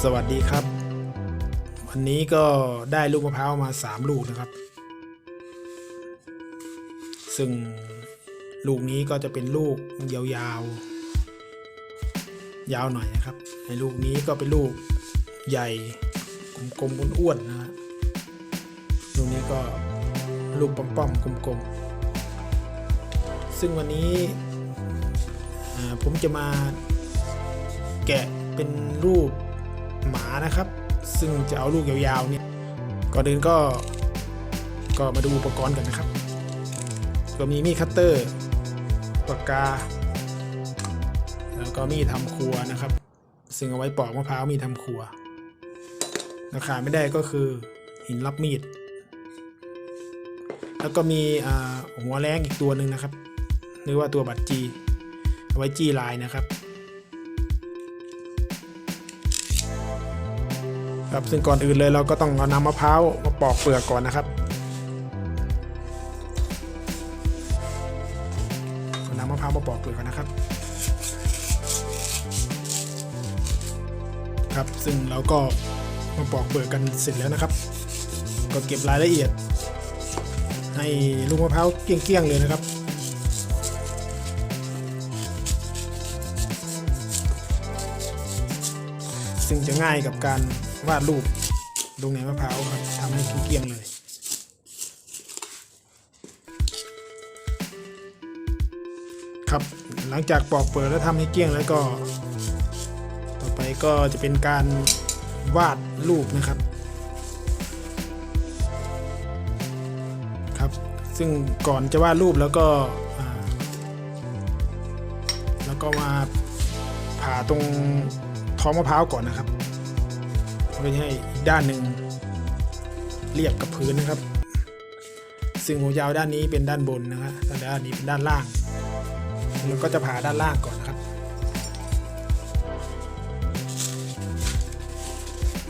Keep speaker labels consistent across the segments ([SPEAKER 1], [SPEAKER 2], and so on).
[SPEAKER 1] สวัสดีครับวันนี้ก็ได้ลูกมะพร้าวมา3ลูกนะครับซึ่งลูกนี้ก็จะเป็นลูกยาวๆยาวหน่อยนะครับในลูกนี้ก็เป็นลูกใหญ่กลมๆอ้วนๆนะฮะลูกนี้ก็ลูกป้อมๆกลมๆซึ่งวันนี้ผมจะมาแกะเป็นรูปหมานะครับซึ่งจะเอาลูกยาวๆเนี่ยก่อนอื่นก็มาดูอุปกรณ์กันนะครับก็มีมีดคัตเตอร์ปากกาแล้วก็มีดทำครัวนะครับซึ่งเอาไว้ปอกมะพร้าวมีดทำครัวขาดไม่ได้ก็คือหินรับมีดแล้วก็มีหัวแรงอีกตัวหนึ่งนะครับเรียกว่าตัวบัตรจีเอาไว้จี้ลายนะครับซึ่งก่อนอื่นเลยเราก็ต้องเอาน้ำมะพร้าวมาปอกเปลือกก่อนนะครับเอาน้ำมะพร้าวมาปอกเปลือกก่อนนะครับซึ่งเราก็มาปอกเปลือกกันเสร็จแล้วนะครับก็เก็บรายละเอียดให้ลูกมะพร้าวเกลี้ยงๆเลยนะครับซึ่งจะง่ายกับการวาดรูปลงในมะพร้าวครับทำให้เกลี้ยงเลยครับหลังจากปอกเปลือกแล้วทำให้เกลี้ยงแล้วก็ต่อไปก็จะเป็นการวาดรูปนะครับซึ่งก่อนจะวาดรูปแล้วก็มาผ่าตรงท้องมะพร้าวก่อนนะครับเพื่อให้อีกด้านหนึ่งเรียบกับพื้นนะครับซึ่งหัวยาวด้านนี้เป็นด้านบนนะครับด้านนี้เป็นด้านล่างแล้วก็จะผ่าด้านล่างก่อนนะครับ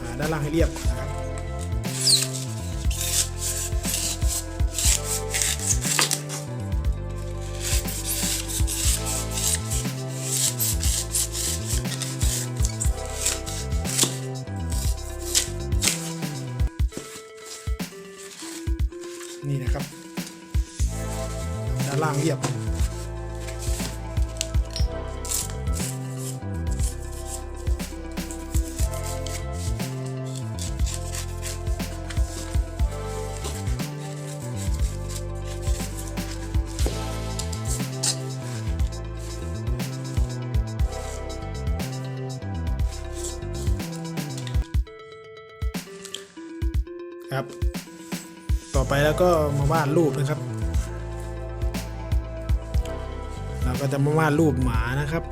[SPEAKER 1] ผ่าด้านล่างให้เรียบก่อนนะครับนี่นะครับด้านล่างเรียบครับต่อไปแล้วก็มาวาดรูปนะครับเราก็จะมาวาดรูปหมานะครับ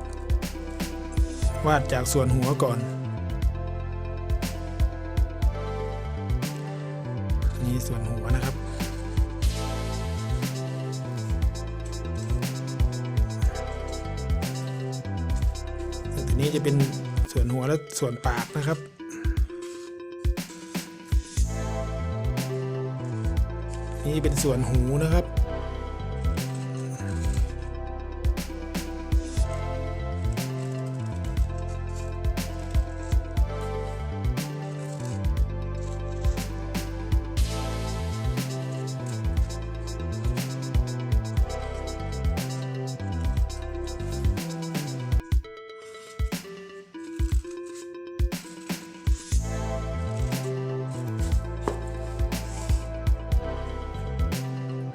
[SPEAKER 1] วาดจากส่วนหัวก่อนนี่ส่วนหัวนะครับทีนี้จะเป็นส่วนหัวและส่วนปากนะครับนี่เป็นส่วนหูนะครับ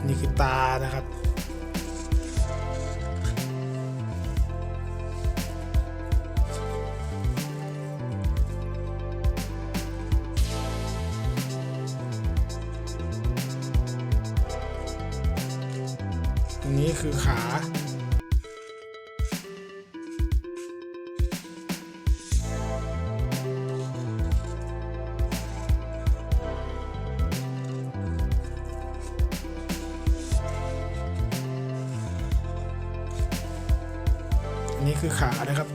[SPEAKER 1] นี่คือตานะครับตรงนี้คือขานี่คือขานะครับ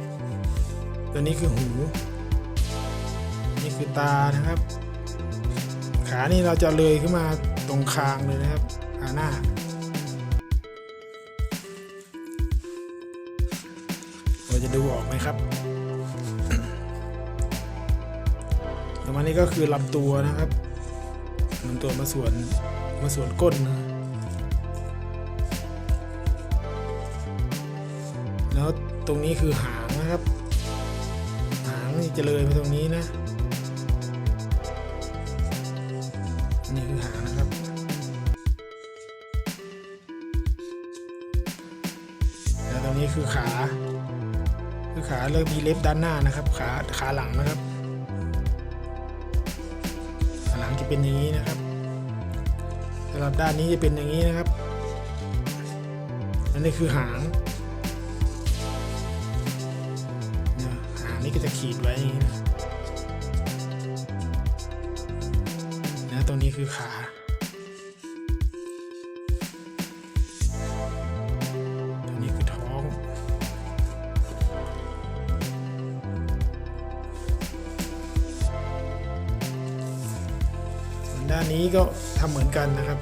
[SPEAKER 1] ตัวนี้คือหูนี่คือตานะครับขานี่เราจะเลยขึ้นมาตรงคางเลยนะครับขาหน้าเราจะดูออกไหมครับ อมานี่ก็คือลำตัวนะครับลำตัวมาส่วนก้นนะแล้วตรงนี้คือหางนะครับหางนี่จะเลยไปตรงนี้นะนี่คือหางนะครับแล้วตรงนี้คือขาเริ่มมีเล็บด้านหน้านะครับขาหลังนะครับขาหลังจะเป็นอย่างนี้นะครับสำหรับด้านนี้จะเป็นอย่างนี้นะครับอันนี้คือหางนี่ก็จะขีดไว้อย่างนี้นะแล้วตรงนี้คือขาตรงนี้คือท้องด้านนี้ก็ทำเหมือนกันนะครับ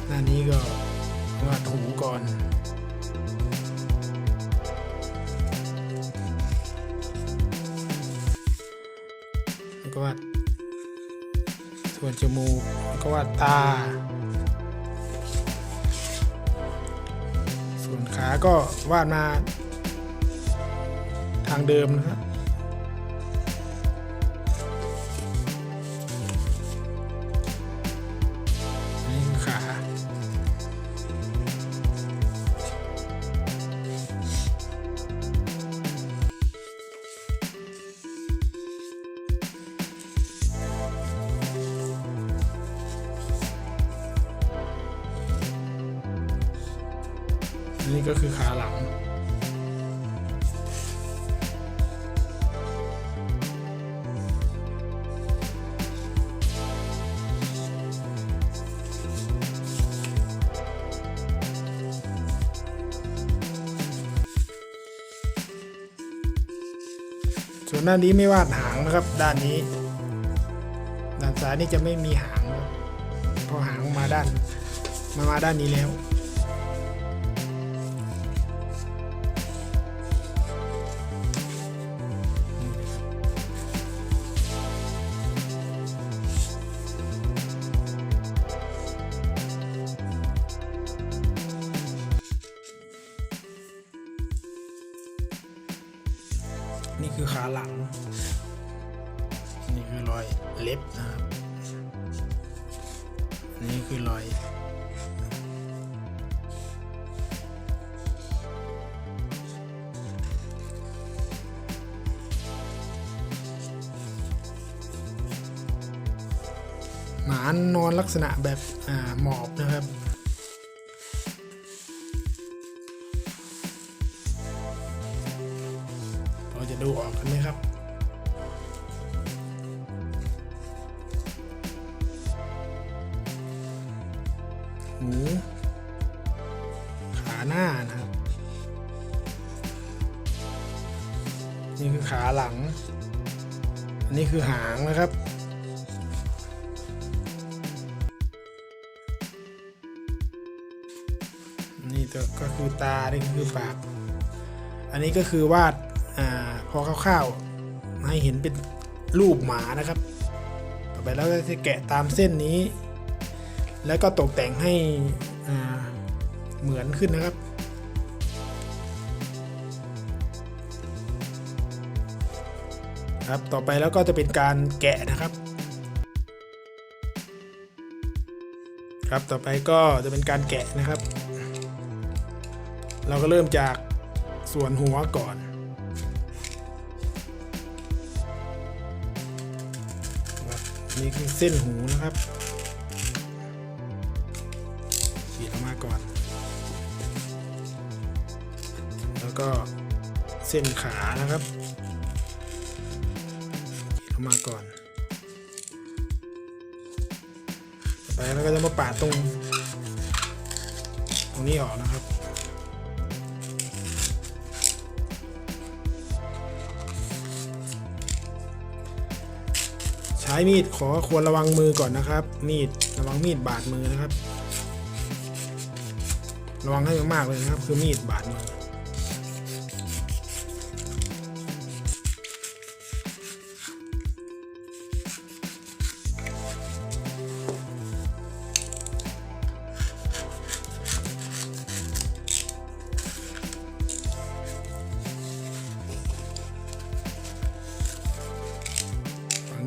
[SPEAKER 1] ด้านนี้ก็วาดหูก่อนก็วาดส่วนจมูกก็วาดตาส่วนขาก็วาดมาทางเดิมนะครับนี่คือขานี่ก็คือขาหลังส่วนด้านนี้ไม่วาดหางนะครับด้านนี้ด้านซ้ายนี่จะไม่มีหางเพราะหางมาด้านนี้แล้วนี่คือขาหลังนี่คือรอยเล็บนะครับนี่คือรอยหมานอนลักษณะแบบหมอบนะครับเราจะดูออกกันไหมครับหูขาหน้านะครับนี่คือขาหลังอันนี้คือหางนะครับนี่ก็คือตานี่คือปากอันนี้ก็คือวาดพอคร่าวๆให้เห็นเป็นรูปหมานะครับต่อไปแล้วก็จะแกะตามเส้นนี้แล้วก็ตกแต่งให้เหมือนขึ้นนะครับต่อไปแล้วก็จะเป็นการแกะนะครับต่อไปก็จะเป็นการแกะนะครับเราก็เริ่มจากส่วนหัวก่อนนี่คือเส้นหูนะครับขีดออกมาก่อนแล้วก็เส้นขานะครับขีดออกมาก่อนต่อไปเราก็จะมาปาดตรงนี้ออกนะครับ ใช้มีดควรระวังมือก่อนนะครับระวังมีดบาดมือนะครับระวังให้มากๆเลยนะครับคือมีดบาดมือ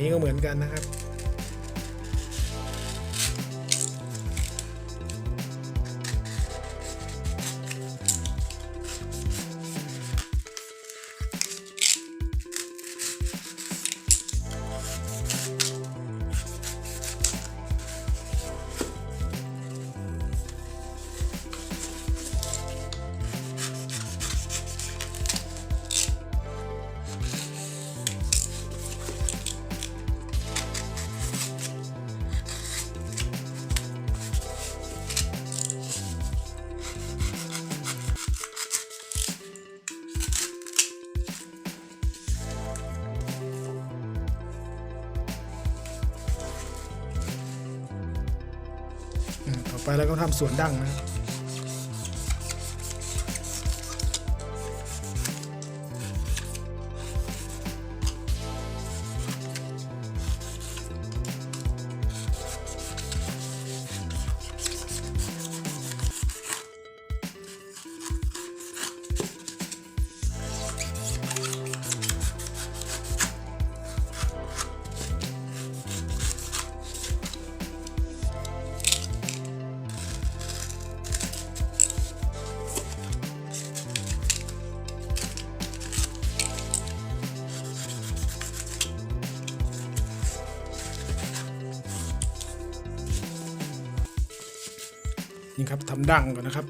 [SPEAKER 1] นี้ก็เหมือนกันนะครับต่อไปเราก็ทำส่วนดั้งนะนี่ครับทำดั้งก่อนนะครับ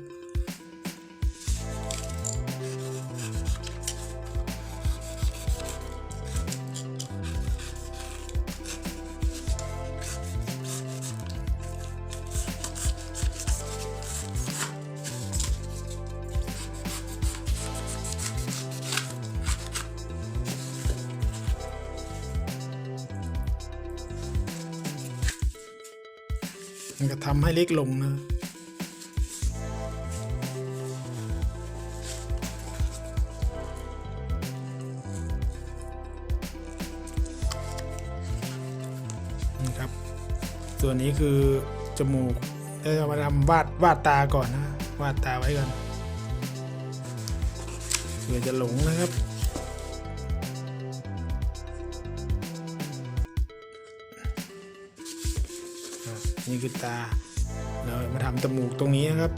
[SPEAKER 1] มันก็ทำให้เล็กลงนะครับส่วนนี้คือจมูกเรามาทำวาดตาก่อนนะวาดตาไว้ก่อนเพื่อจะหลงนะครับนี่คือตาเรามาทำจมูกตรงนี้นะครับ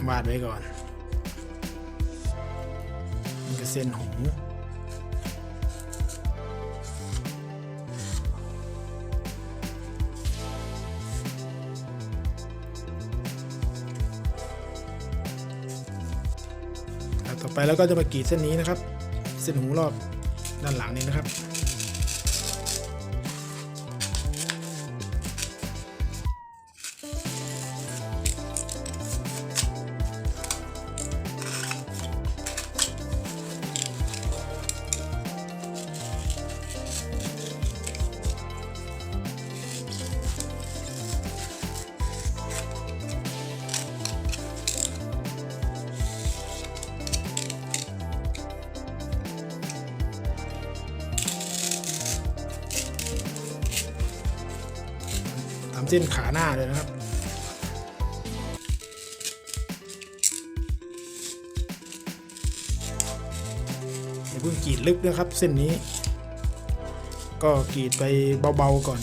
[SPEAKER 1] วาดไว้ก่อนนี่คือเส้นหูต่อไปแล้วก็จะมากรีดเส้นนี้นะครับเส้นหูรอบด้านหลังนี้นะครับทำเส้นขาหน้าเลยนะครับอย่าเพิ่งกรีดลึกนะครับเส้นนี้ก็กรีดไปเบาๆก่อน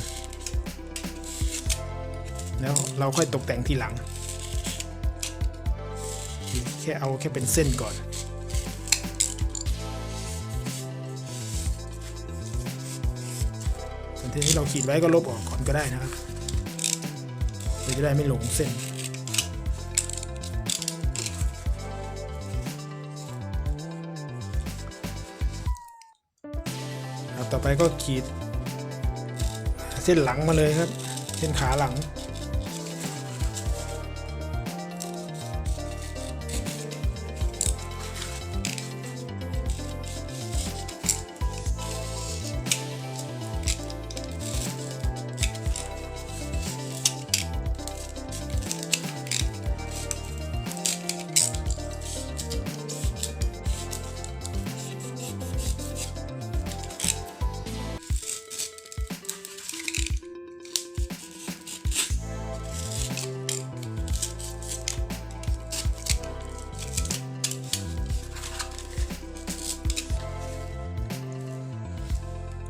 [SPEAKER 1] แล้วเราค่อยตกแต่งทีหลังแค่เอาแค่เป็นเส้นก่อนส่วนที่เราขีดไว้ก็ลบออกก่อนก็ได้นะครับจะได้ไม่หลงเส้นต่อไปก็ขีดเส้นหลังมาเลยครับเส้นขาหลัง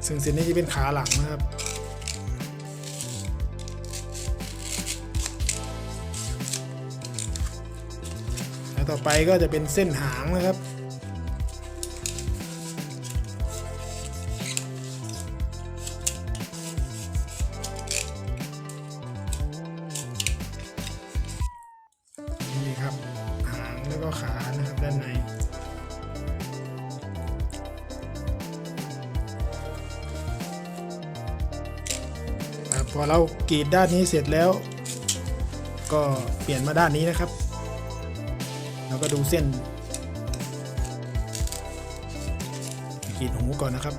[SPEAKER 1] ซึ่งเส้นนี้จะเป็นขาหลังนะครับแล้วต่อไปก็จะเป็นเส้นหางนะครับนี่ครับหางแล้วก็ขานะครับด้านในพอเรากรีดด้านนี้เสร็จแล้วก็เปลี่ยนมาด้านนี้นะครับแล้วก็ดูเส้นกรีดหูก่อนนะครับ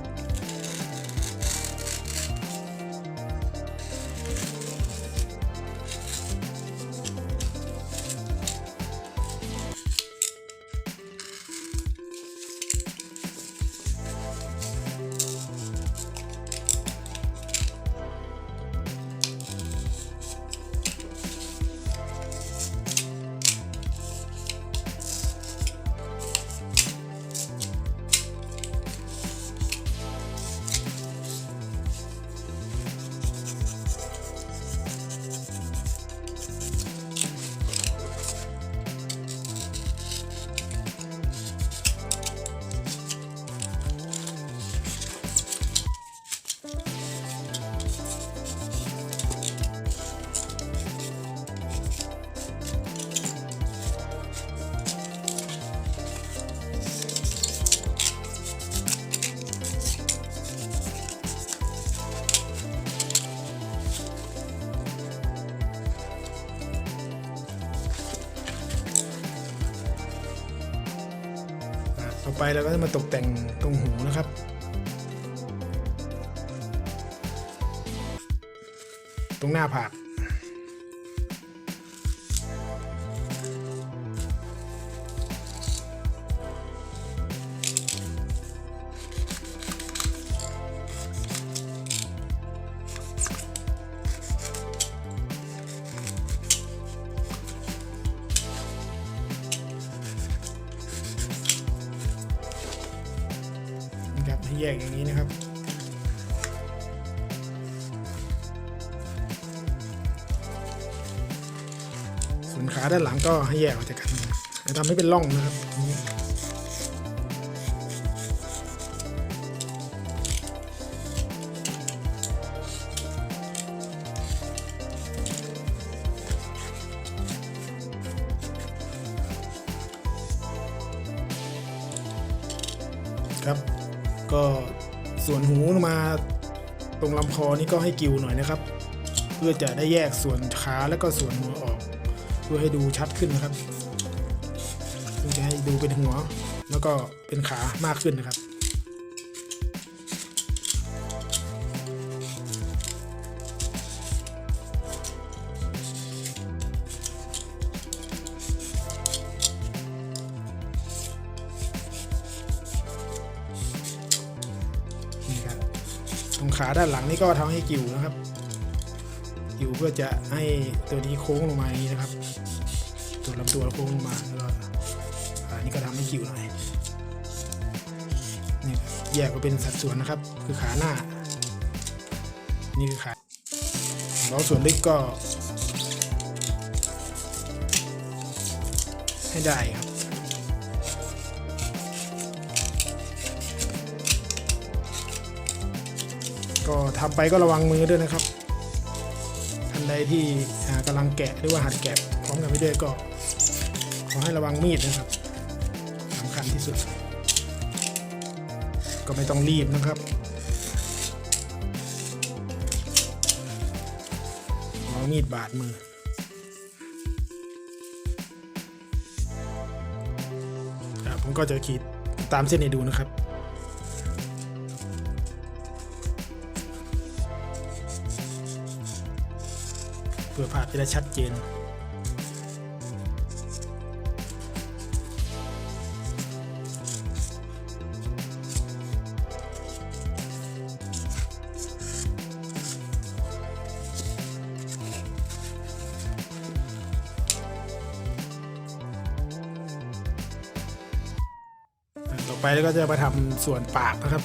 [SPEAKER 1] ต่อไปเราก็จะมาตกแต่งตรงหูนะครับตรงหน้าผากให้แยกอย่างนี้นะครับส่วนขาด้านหลังก็ให้แยกออกจากกันทำให้เป็นร่องนะครับครับก็ส่วนหูมาตรงลำคอนี่ก็ให้กิ้วหน่อยนะครับเพื่อจะได้แยกส่วนขาและก็ส่วนหัวออกเพื่อให้ดูชัดขึ้นนะครับเพื่อจะให้ดูเป็นหัวแล้วก็เป็นขามากขึ้นนะครับตรงขาด้านหลังนี่ก็ทำให้กิ่วนะครับกิ่วเพื่อจะให้ตัวนี้โค้งลงมาอย่างนี้นะครับตัวลำตัวโค้งลงมาแล้วก็นี่ก็ทำให้กิ่วหน่อยนี่แยกก็เป็นสัดส่วนนะครับคือขาหน้านี่คือขาแล้วส่วนลึกก็ให้ได้ครับก็ทำไปก็ระวังมือด้วยนะครับท่านใดที่กำลังแกะหรือว่าหัดแกะพร้อมกันไปด้วยก็ขอให้ระวังมีดนะครับสำคัญที่สุดก็ไม่ต้องรีบนะครับระวังมีดบาดมือผมก็จะขีดตามเส้นให้ดูนะครับเพื่อภาพจะได้ชัดเจนต่อไปก็จะมาทำส่วนปากนะครับ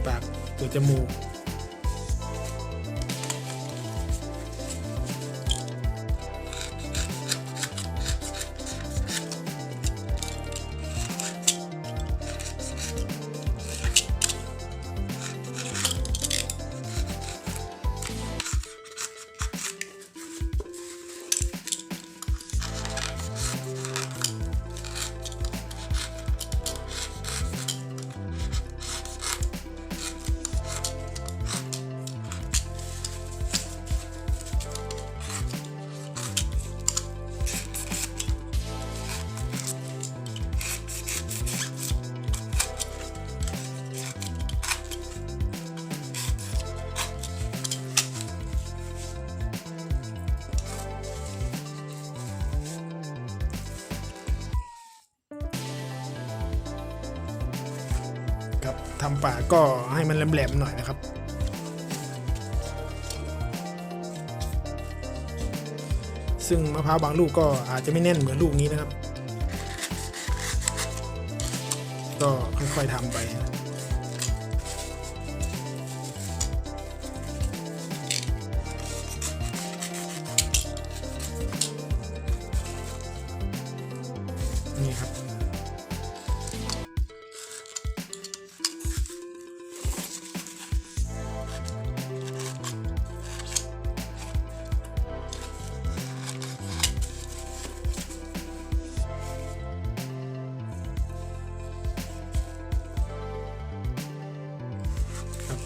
[SPEAKER 1] ปากตัวจมูกครับทำปากก็ให้มันแหลมๆหน่อยนะครับซึ่งมะพร้าวบางลูกก็อาจจะไม่แน่นเหมือนลูกนี้นะครับก็ค่อยๆทำไปนี่ครับ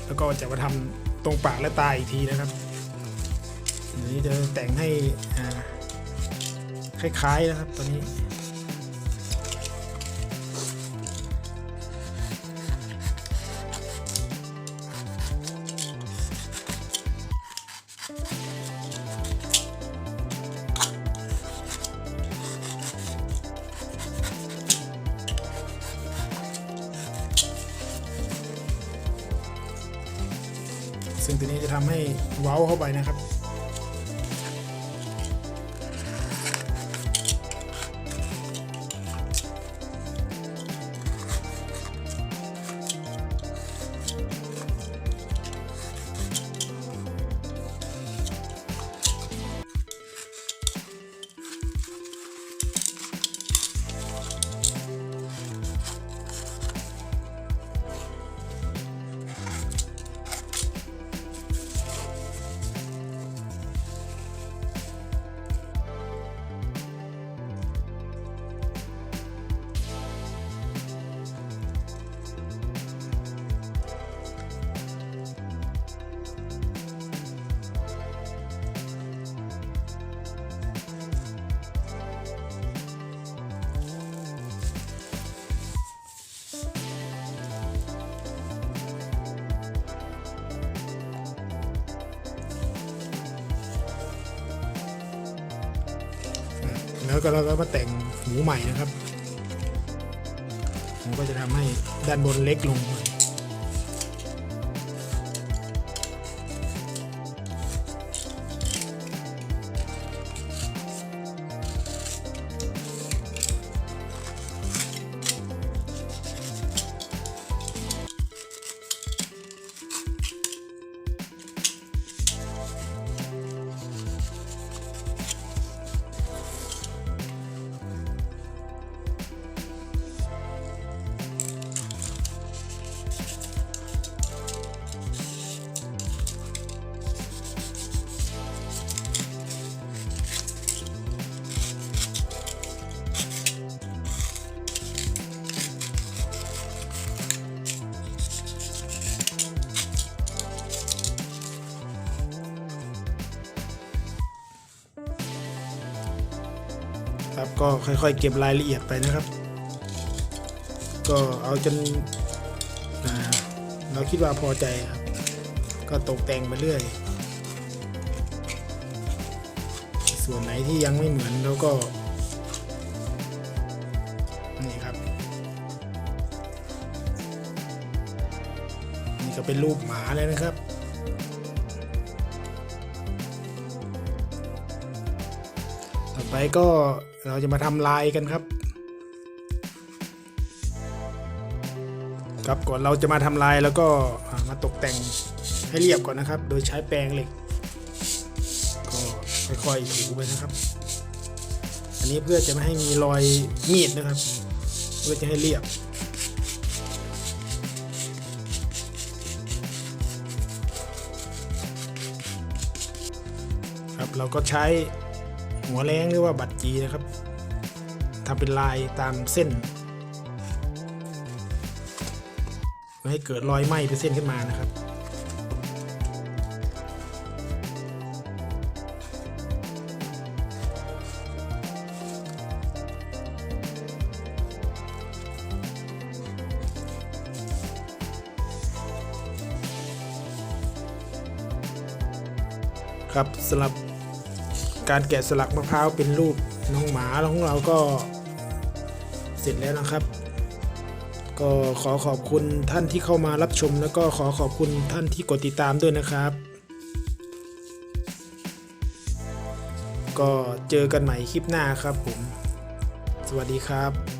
[SPEAKER 1] แล้วก็จะมาทำตรงปากและตาอีกทีนะครับอันนี้จะแต่งให้คล้ายๆนะครับตอนนี้ซึ่งตัวนี้จะทำให้เว้าเข้าไปนะครับแล้วก็เราก็มาแต่งหูใหม่นะครับมันก็จะทำให้ด้านบนเล็กลงครับก็ค่อยๆเก็บรายละเอียดไปนะครับก็เอาจนเราคิดว่าพอใจครับก็ตกแต่งไปเรื่อยส่วนไหนที่ยังไม่เหมือนเราก็นี่ครับนี่ก็เป็นรูปหมาเลยนะครับต่อไปก็เราจะมาทำลายกันครับ ครับก่อนเราจะมาทำลายแล้วก็มาตกแต่งให้เรียบก่อนนะครับ โดยใช้แปรงเหล็กก็ค่อยๆถูไปนะครับอันนี้เพื่อจะไม่ให้มีรอยมีดนะครับเพื่อจะให้เรียบครับเราก็ใช้หัวแรงหรือว่าบัตรจีนะครับทำเป็นลายตามเส้นเพื่อให้เกิดรอยไหม้เป็นเส้นขึ้นมานะครับครับสำหรับการแกะสลักมะพร้าวเป็นรูปน้องหมาของเราก็เสร็จแล้วนะครับก็ขอขอบคุณท่านที่เข้ามารับชมแล้วก็ขอขอบคุณท่านที่กดติดตามด้วยนะครับก็เจอกันใหม่คลิปหน้าครับผมสวัสดีครับ